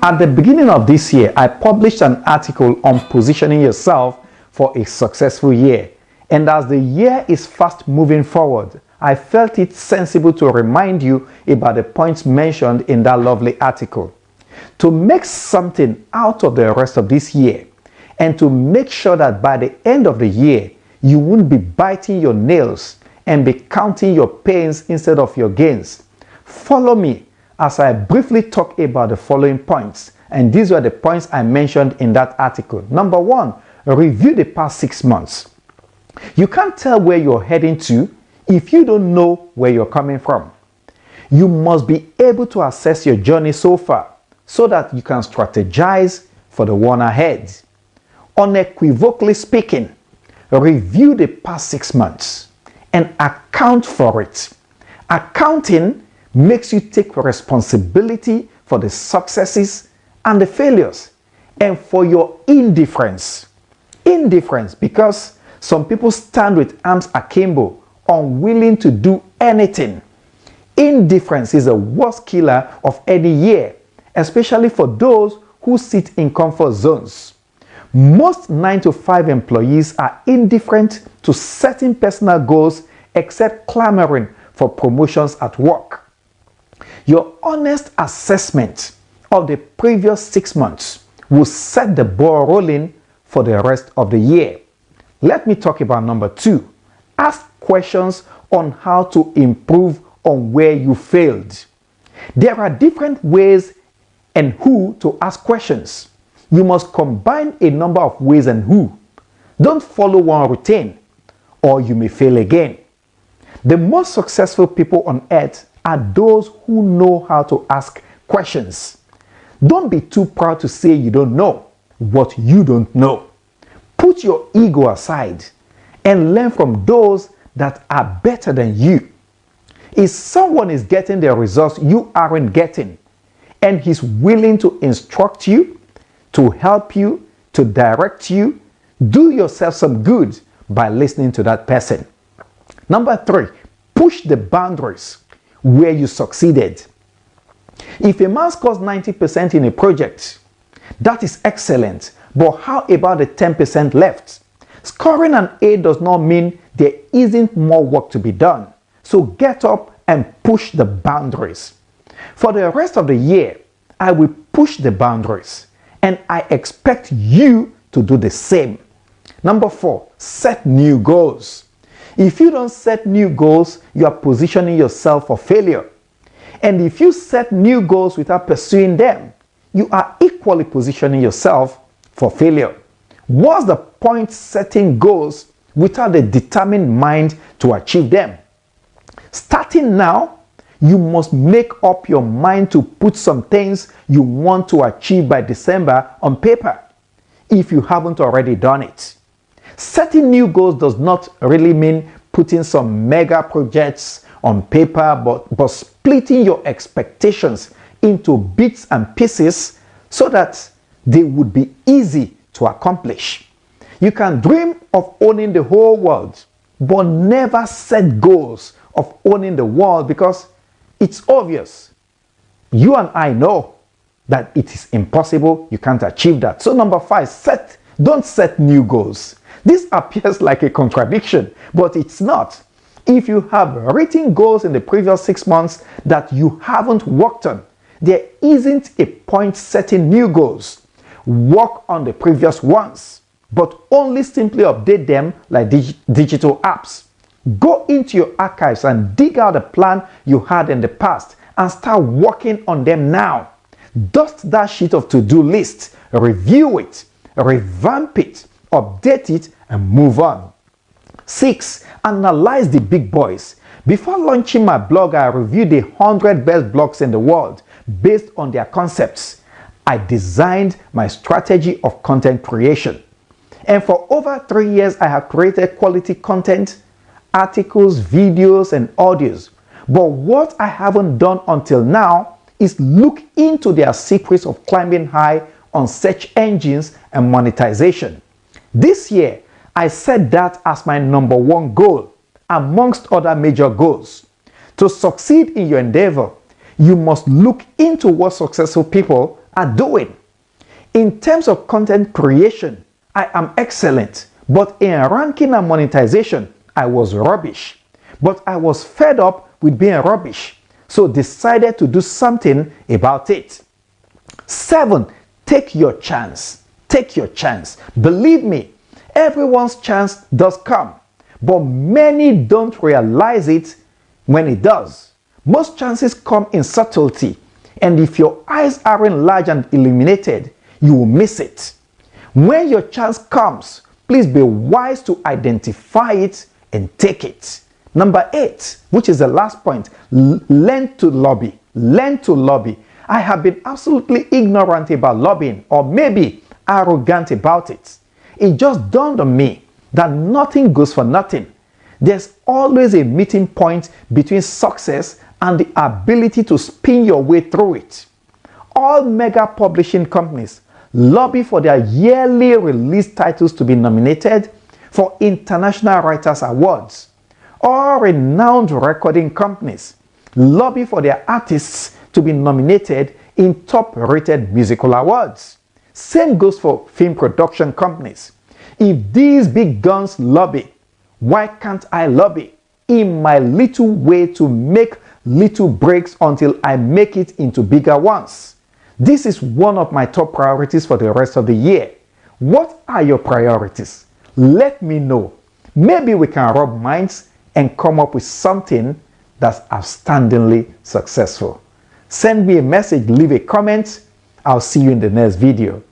At the beginning of this year, I published an article on positioning yourself for a successful year. And as the year is fast moving forward, I felt it sensible to remind you about the points mentioned in that lovely article. To make something out of the rest of this year, and to make sure that by the end of the year, you won't be biting your nails and be counting your pains instead of your gains. Follow me as I briefly talk about the following points, and these were the points I mentioned in that article. Number one, review the past 6 months. You can't tell where you're heading to if you don't know where you're coming from. You must be able to assess your journey so far so that you can strategize for the one ahead. Unequivocally speaking, review the past 6 months and account for it. Accounting makes you take responsibility for the successes and the failures and for your indifference. Indifference because some people stand with arms akimbo, unwilling to do anything. Indifference is the worst killer of any year, especially for those who sit in comfort zones. Most 9-to-5 employees are indifferent to certain personal goals except clamoring for promotions at work. Your honest assessment of the previous 6 months will set the ball rolling for the rest of the year. Let me talk about number 2. Ask questions on how to improve on where you failed. There are different ways and who to ask questions. You must combine a number of ways and who. Don't follow one routine, or you may fail again. The most successful people on earth are those who know how to ask questions. Don't be too proud to say you don't know what you don't know. Put your ego aside and learn from those that are better than you. If someone is getting the results you aren't getting, and he's willing to instruct you, to help you, to direct you, do yourself some good by listening to that person. Number 3, push the boundaries where you succeeded. If a man scores 90% in a project, that is excellent, but how about the 10% left? Scoring an A does not mean there isn't more work to be done. So get up and push the boundaries. For the rest of the year, I will push the boundaries, and I expect you to do the same. Number 4, set new goals. If you don't set new goals, you are positioning yourself for failure. And if you set new goals without pursuing them, you are equally positioning yourself for failure. What's the point setting goals without a determined mind to achieve them? Starting now, you must make up your mind to put some things you want to achieve by December on paper, if you haven't already done it. Setting new goals does not really mean putting some mega projects on paper, but splitting your expectations into bits and pieces so that they would be easy to accomplish. You can dream of owning the whole world, but never set goals of owning the world because it's obvious. You and I know that it is impossible. You can't achieve that. So number 5, don't set new goals. This appears like a contradiction, but it's not. If you have written goals in the previous 6 months that you haven't worked on, there isn't a point setting new goals. Work on the previous ones, but only simply update them like digital apps. Go into your archives and dig out a plan you had in the past and start working on them now. Dust that sheet of to-do list, review it, revamp it, update it, and move on. 6, analyze the big boys. Before launching my blog, I reviewed the 100 best blogs in the world based on their concepts. I designed my strategy of content creation. And for over 3 years, I have created quality content, articles, videos, and audios. But what I haven't done until now is look into their secrets of climbing high on search engines and monetization. This year, I set that as my number 1 goal, amongst other major goals. To succeed in your endeavor, you must look into what successful people are doing. In terms of content creation, I am excellent, but in ranking and monetization, I was rubbish. But I was fed up with being rubbish, so decided to do something about it. 7. Take your chance. Take your chance. Believe me, everyone's chance does come, but many don't realize it when it does. Most chances come in subtlety, and if your eyes aren't large and illuminated, you will miss it. When your chance comes, please be wise to identify it and take it. Number 8, which is the last point, learn to lobby. Learn to lobby. I have been absolutely ignorant about lobbying, or maybe arrogant about it. It just dawned on me that nothing goes for nothing. There's always a meeting point between success and the ability to spin your way through it. All mega publishing companies lobby for their yearly release titles to be nominated for International Writers Awards. All renowned recording companies lobby for their artists to be nominated in top-rated musical awards. Same goes for film production companies. If these big guns lobby, why can't I lobby in my little way to make little breaks until I make it into bigger ones? This is one of my top priorities for the rest of the year. What are your priorities? Let me know. Maybe we can rub minds and come up with something that's outstandingly successful. Send me a message, leave a comment. I'll see you in the next video.